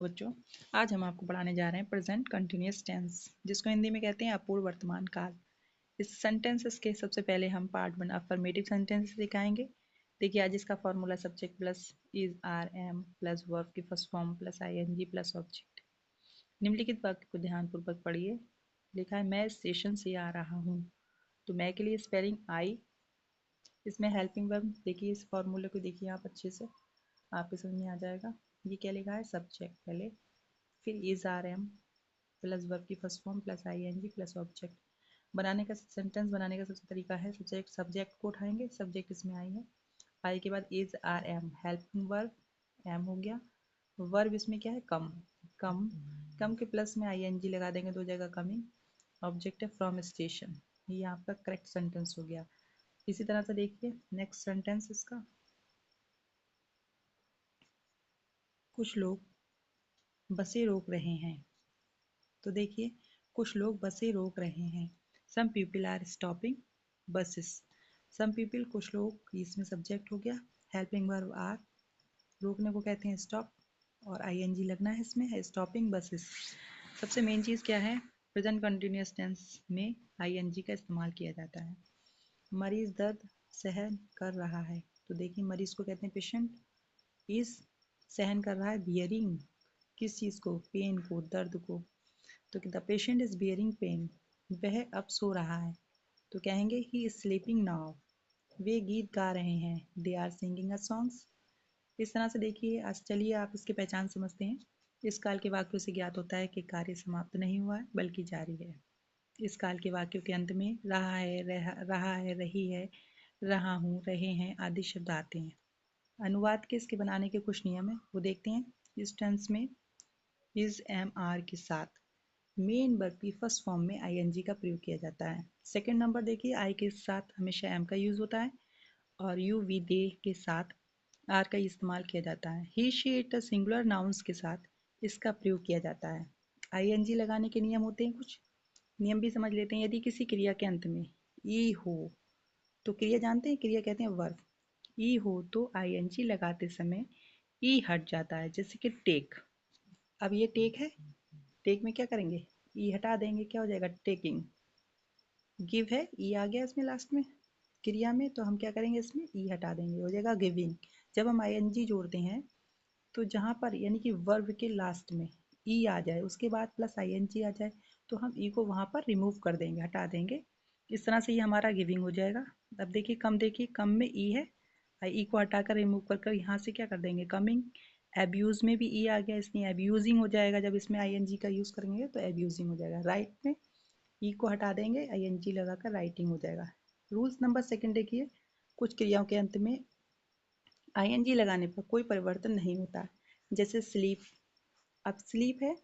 बच्चों, आज हम आपको पढ़ाने जा रहे हैं प्रेजेंट कंटिन्यूअस टेंस, जिसको हिंदी में कहते हैं अपूर्व वर्तमान काल। इस सेंटेंसेस के सबसे पहले हम पार्ट 1 अफर्मेटिव सेंटेंस दिखाएंगे। देखिए, आज इसका formula subject plus is are am plus verb की first form plus ING plus object. निम्नलिखित वाक्य को ध्यानपूर्वक पढ़िए। लिखा है, मैं स्टेशन से आ रहा हूँ। तो मैं के लिए स्पेलिंग आई, इसमें हेल्पिंग वर्ब। देखिए इस फॉर्मूले को देखिए आप अच्छे से, आपके समझ में आ जाएगा। ये क्या लिखा है, सब्जेक्ट पहले, फिर is are am plus verb की first form plus I N G plus object. बनाने का सेंटेंस बनाने का सबसे तरीका है, सब्जेक्ट सब्जेक्ट को उठाएंगे, सब्जेक्ट इसमें आई है, आई के बाद is are am helping verb, am हो गया, वर्ब इसमें क्या है, कम। कम कम के प्लस में आई एन जी लगा देंगे, दो जगह कमिंग। ऑब्जेक्ट है फ्रॉम स्टेशन। ये आपका करेक्ट सेंटेंस हो गया। इसी तरह से देखिए नेक्स्ट सेंटेंस इसका, कुछ लोग बसें रोक रहे हैं। तो देखिए, कुछ लोग बसें रोक रहे हैं। Some people are stopping buses. Some people, कुछ लोग, इसमें सब्जेक्ट हो गया, हेल्पिंग वर्ब आर, रोकने को कहते हैं स्टॉप, और आईएनजी लगना है इसमें, है स्टॉपिंग बसेस। सबसे मेन चीज़ क्या है, प्रेजेंट कंटिन्यूअस टेंस में आईएनजी का इस्तेमाल किया जाता है। मरीज दर्द सहन कर रहा है। तो देखिए मरीज को कहते हैं पेशेंट, इज सहन कर रहा है बियरिंग, किस चीज़ को, पेन को, दर्द को। तो the patient is bearing pain, वह अब सो रहा है। तो कहेंगे ही इज स्लीपिंग नाउ, वे गीत गा रहे हैं, they are singing a songs. इस तरह से देखिए, आज चलिए आप इसकी पहचान समझते हैं। इस काल के वाक्यों से ज्ञात होता है कि कार्य समाप्त नहीं हुआ है बल्कि जारी है। इस काल के वाक्यों के अंत में रहा है, रहा है, रही है, रहा हूँ, रहे हैं आदि शब्द आते हैं। अनुवाद के इसके बनाने के कुछ नियम है, वो देखते हैं। इस टेंस में इज एम आर के साथ मेन वर्ब की फर्स्ट फॉर्म में आईएनजी का प्रयोग किया जाता है। सेकंड नंबर देखिए, आई के साथ हमेशा एम का यूज होता है, और यू वी दे के साथ आर का इस्तेमाल किया जाता है। ही शी इट सिंगुलर नाउन्स के साथ इसका प्रयोग किया जाता है। आईएनजी लगाने के नियम होते हैं, कुछ नियम भी समझ लेते हैं। यदि किसी क्रिया के अंत में ई हो, तो क्रिया जानते हैं, क्रिया कहते हैं वर्ब। ई हो तो आईएनजी लगाते समय ई हट जाता है, जैसे कि टेक। अब ये टेक है, टेक में क्या करेंगे, ई हटा देंगे, क्या हो जाएगा, टेकिंग। गिव है, ई आ गया इसमें लास्ट में क्रिया में, तो हम क्या करेंगे, इसमें ई हटा देंगे, हो जाएगा गिविंग। जब हम आईएनजी जोड़ते हैं तो जहाँ पर यानी कि वर्ब के लास्ट में ई आ जाए, उसके बाद प्लस आईएनजी आ जाए, तो हम ई को वहाँ पर रिमूव कर देंगे, हटा देंगे। इस तरह से ये हमारा गिविंग हो जाएगा। अब देखिए कम, देखिए कम में ई है, ई को हटाकर रिमूव कर कर यहाँ से क्या कर देंगे, कमिंग। एब्यूज में भी ई आ गया, इसमें एब्यूजिंग हो जाएगा, जब इसमें आईएनजी का यूज़ करेंगे तो एब्यूजिंग हो जाएगा। राइट में ई को हटा देंगे, आईएनजी लगाकर राइटिंग हो जाएगा। रूल्स नंबर सेकंड देखिए, कुछ क्रियाओं के अंत में आईएनजी लगाने पर कोई परिवर्तन नहीं होता, जैसे स्लीप। अब स्लीप है,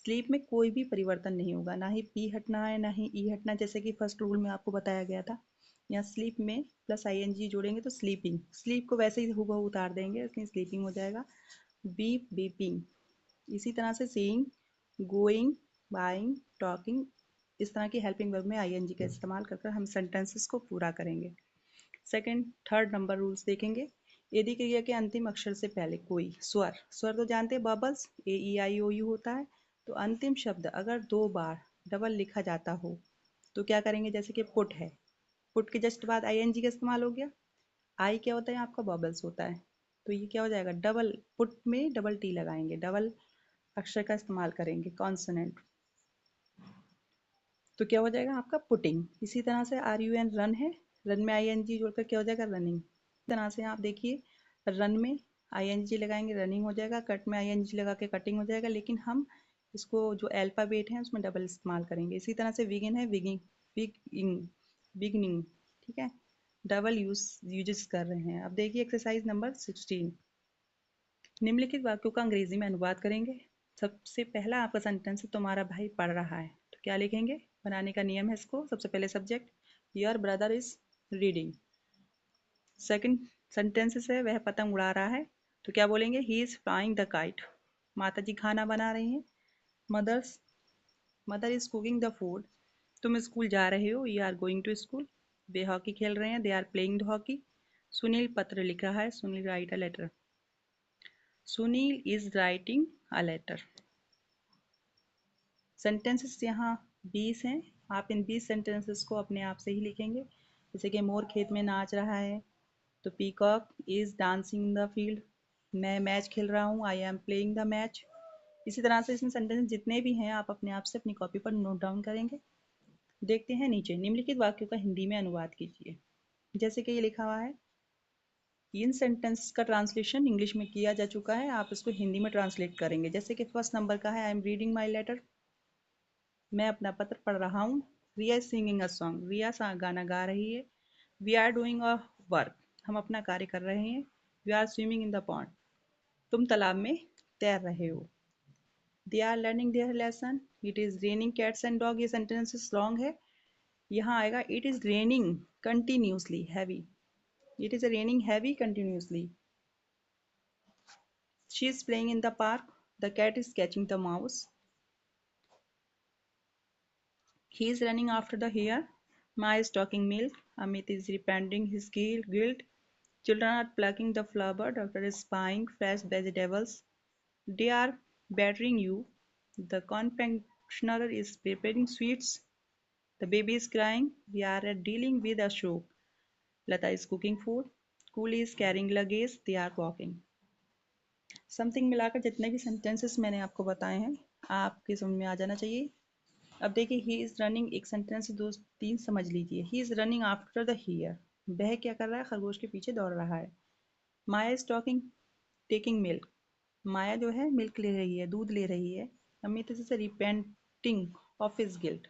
स्लीप में कोई भी परिवर्तन नहीं होगा, ना ही पी हटना है ना ही ई हटना, जैसे कि फर्स्ट रूल में आपको बताया गया था। यहाँ स्लीप में प्लस आईएनजी जोड़ेंगे तो स्लीपिंग, स्लीप को वैसे ही हुबहू उतार देंगे, इसलिए स्लीपिंग हो जाएगा। Beep, beeping. इसी तरह से सीइंग, गोइंग, बाइंग, टॉकिंग, इस तरह की हेल्पिंग वर्ब में आईएनजी का इस्तेमाल कर हम सेंटेंसेस को पूरा करेंगे। सेकंड, थर्ड नंबर रूल्स देखेंगे। यदि क्रिया के अंतिम अक्षर से पहले कोई स्वर, स्वर तो जानते हैं bubbles, A E I O you होता है, तो अंतिम शब्द अगर दो बार डबल लिखा जाता हो तो क्या करेंगे, जैसे कि पुट है, पुट के जस्ट बाद आईएनजी का इस्तेमाल हो गया। आई क्या होता है, आपका बबल्स होता है, तो ये क्या हो जाएगा, डबल, पुट में डबल टी लगाएंगे, डबल अक्षर का इस्तेमाल करेंगे, कॉन्सोनेंट, तो क्या हो जाएगा आपका पुटिंग। इसी तरह से आर यू एन रन है, रन में आई एन जी जोड़कर क्या हो जाएगा, रनिंग। इस तरह से आप देखिए, रन में आई एन जी लगाएंगे, रनिंग हो जाएगा, कट में आई एन जी लगा के कटिंग हो जाएगा, लेकिन हम इसको जो अल्फाबेट है उसमें डबल इस्तेमाल करेंगे। इसी तरह से विगिन है, विगिंग, बिगिंग, बिगनिंग, ठीक है, डबल यूजेस कर रहे हैं। अब देखिए एक्सरसाइज नंबर 16, निम्नलिखित वाक्यों का अंग्रेजी में अनुवाद करेंगे। सबसे पहला आपका सेंटेंस है, तुम्हारा भाई पढ़ रहा है, तो क्या लिखेंगे, बनाने का नियम है इसको, सबसे पहले subject, your brother is reading. Second sentences है, वह पतंग उड़ा रहा है, तो क्या बोलेंगे, he is flying the kite. माता जी खाना बना रही हैं, mothers, mother is cooking the food. तुम स्कूल जा रहे हो, you are going to school. वे हॉकी खेल रहे हैं, they are playing the hockey. Sunil पत्र लिख रहा है, Sunil write a letter. Sunil is writing a letter. Sentences यहाँ 20 हैं। आप इन 20 सेंटेंसेस को अपने आप से ही लिखेंगे। जैसे कि मोर खेत में नाच रहा है, तो peacock is dancing in the field. मैं मैच खेल रहा हूँ, I am playing the match. इसी तरह से इसमें सेंटेंस जितने भी हैं आप अपने आप से अपनी कॉपी पर नोट डाउन करेंगे। देखते हैं नीचे, निम्नलिखित वाक्यों का हिंदी में अनुवाद कीजिए। जैसे कि ये लिखा हुआ है, इन सेंटेंस का ट्रांसलेशन इंग्लिश में किया जा चुका है, आप इसको हिंदी में ट्रांसलेट करेंगे। जैसे कि फर्स्ट नंबर का है, I am reading my letter. मैं अपना पत्र पढ़ रहा हूँ। Riya is singing a song. Riya गाना गा रही है। We are doing a work. हम अपना कार्य कर रहे हैं। We are swimming in the pond. तुम तालाब में तैर रहे हो। They are learning their lesson. It is raining cats and dog. ये सेंटेंसेस लॉन्ग है। यहाँ आएगा, it is raining continuously heavy. It is raining heavy continuously. She is playing in the park. The cat is catching the mouse. He is running after the hare. Ma is talking milk. Amit is repenting his guilt. Children are plucking the flower. Doctor is buying fresh vegetables. They are battering you. The confectioner is preparing sweets. The baby is crying. We are dealing with a shock. Lata is cooking food. Cool is carrying luggage. They are walking. Something मिलाकर जितने भी sentences मैंने आपको बताए हैं आपके समझ में आ जाना चाहिए। अब देखिए, ही इज रनिंग एक सेंटेंस दो तीन समझ लीजिए। He is running after the here. वह क्या कर रहा है? खरगोश के पीछे दौड़ रहा है। माया इज टॉकिंग टेकिंग मिल्क। माया जो है मिल्क ले रही है, दूध ले रही है। Amit is repenting of his guilt.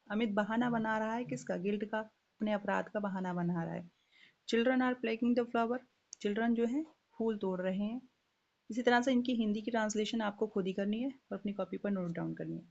Amit बहाना बना रहा है, किसका? गिल्ट का, अपने अपराध का बहाना बना रहा है। Children are plucking the flower. Children जो है फूल तोड़ रहे हैं। इसी तरह से इनकी हिंदी की ट्रांसलेशन आपको खुद ही करनी है और अपनी कॉपी पर नोट डाउन करनी है।